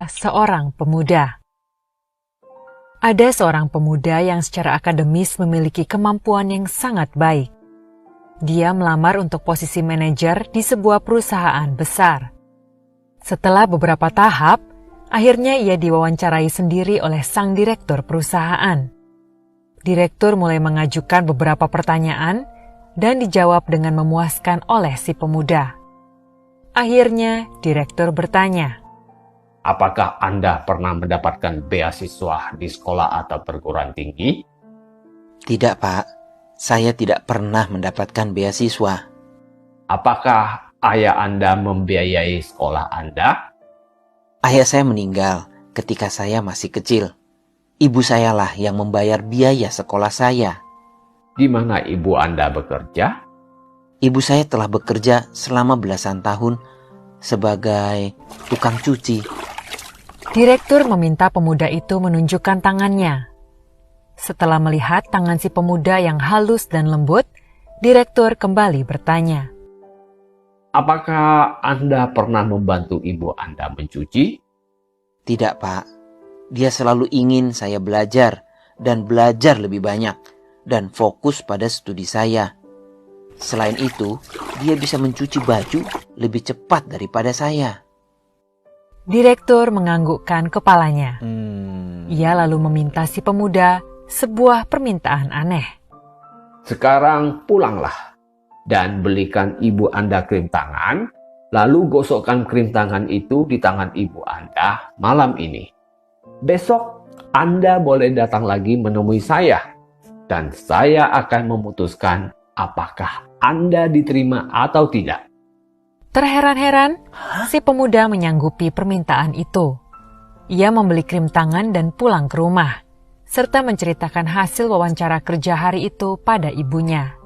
Seorang pemuda. Ada seorang pemuda yang secara akademis memiliki kemampuan yang sangat baik. Dia melamar untuk posisi manajer di sebuah perusahaan besar. Setelah beberapa tahap, akhirnya ia diwawancarai sendiri oleh sang direktur perusahaan. Direktur mulai mengajukan beberapa pertanyaan dan dijawab dengan memuaskan oleh si pemuda. Akhirnya, direktur bertanya, apakah Anda pernah mendapatkan beasiswa di sekolah atau perguruan tinggi? Tidak, Pak. Saya tidak pernah mendapatkan beasiswa. Apakah ayah Anda membiayai sekolah Anda? Ayah saya meninggal ketika saya masih kecil. Ibu sayalah yang membayar biaya sekolah saya. Di mana ibu Anda bekerja? Ibu saya telah bekerja selama belasan tahun sebagai tukang cuci. Direktur meminta pemuda itu menunjukkan tangannya. Setelah melihat tangan si pemuda yang halus dan lembut, direktur kembali bertanya, apakah Anda pernah membantu ibu Anda mencuci? Tidak, Pak. Dia selalu ingin saya belajar dan belajar lebih banyak dan fokus pada studi saya. Selain itu, dia bisa mencuci baju lebih cepat daripada saya. Direktur menganggukkan kepalanya. Ia lalu meminta si pemuda sebuah permintaan aneh. Sekarang pulanglah dan belikan ibu Anda krim tangan, lalu gosokkan krim tangan itu di tangan ibu Anda malam ini. Besok Anda boleh datang lagi menemui saya, dan saya akan memutuskan apakah Anda diterima atau tidak. Terheran-heran, si pemuda menyanggupi permintaan itu. Ia membeli krim tangan dan pulang ke rumah, serta menceritakan hasil wawancara kerja hari itu pada ibunya.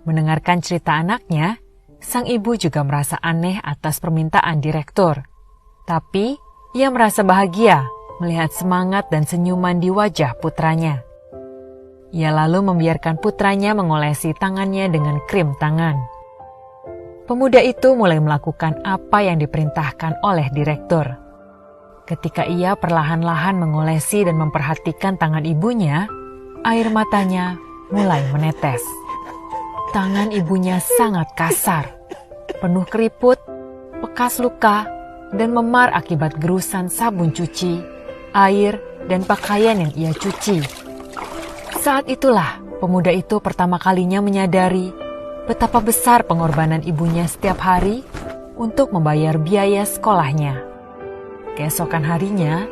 Mendengarkan cerita anaknya, sang ibu juga merasa aneh atas permintaan direktur. Tapi, ia merasa bahagia melihat semangat dan senyuman di wajah putranya. Ia lalu membiarkan putranya mengolesi tangannya dengan krim tangan. Pemuda itu mulai melakukan apa yang diperintahkan oleh direktur. Ketika ia perlahan-lahan mengolesi dan memperhatikan tangan ibunya, air matanya mulai menetes. Tangan ibunya sangat kasar, penuh keriput, bekas luka, dan memar akibat gerusan sabun cuci, air, dan pakaian yang ia cuci. Saat itulah pemuda itu pertama kalinya menyadari betapa besar pengorbanan ibunya setiap hari untuk membayar biaya sekolahnya. Keesokan harinya,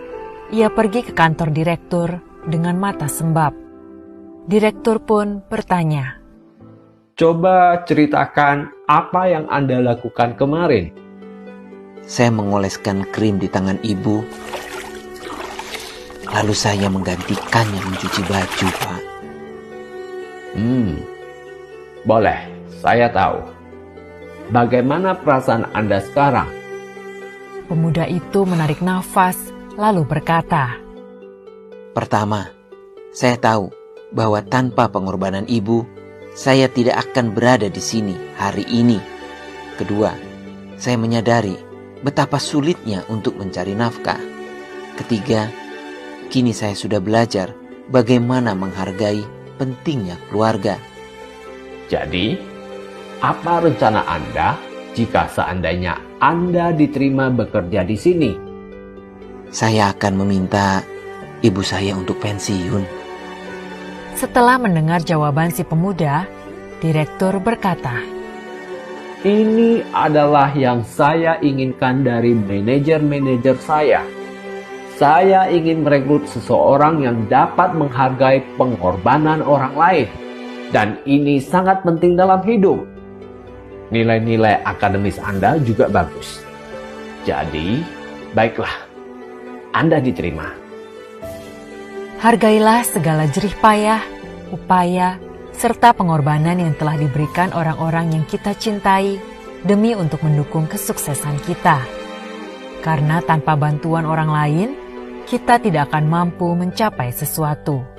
ia pergi ke kantor direktur dengan mata sembab. Direktur pun bertanya, coba ceritakan apa yang Anda lakukan kemarin. Saya mengoleskan krim di tangan ibu, lalu saya menggantikannya mencuci baju, Pak. Boleh. Saya tahu. Bagaimana perasaan Anda sekarang? Pemuda itu menarik nafas, lalu berkata, pertama, saya tahu bahwa tanpa pengorbanan ibu, saya tidak akan berada di sini hari ini. Kedua, saya menyadari betapa sulitnya untuk mencari nafkah. Ketiga, kini saya sudah belajar bagaimana menghargai pentingnya keluarga. Jadi, apa rencana Anda jika seandainya Anda diterima bekerja di sini? Saya akan meminta ibu saya untuk pensiun. Setelah mendengar jawaban si pemuda, direktur berkata, ini adalah yang saya inginkan dari manajer-manajer saya. Saya ingin merekrut seseorang yang dapat menghargai pengorbanan orang lain. Dan ini sangat penting dalam hidup. Nilai-nilai akademis Anda juga bagus. Jadi, baiklah, Anda diterima. Hargailah segala jerih payah, upaya, serta pengorbanan yang telah diberikan orang-orang yang kita cintai demi untuk mendukung kesuksesan kita. Karena tanpa bantuan orang lain, kita tidak akan mampu mencapai sesuatu.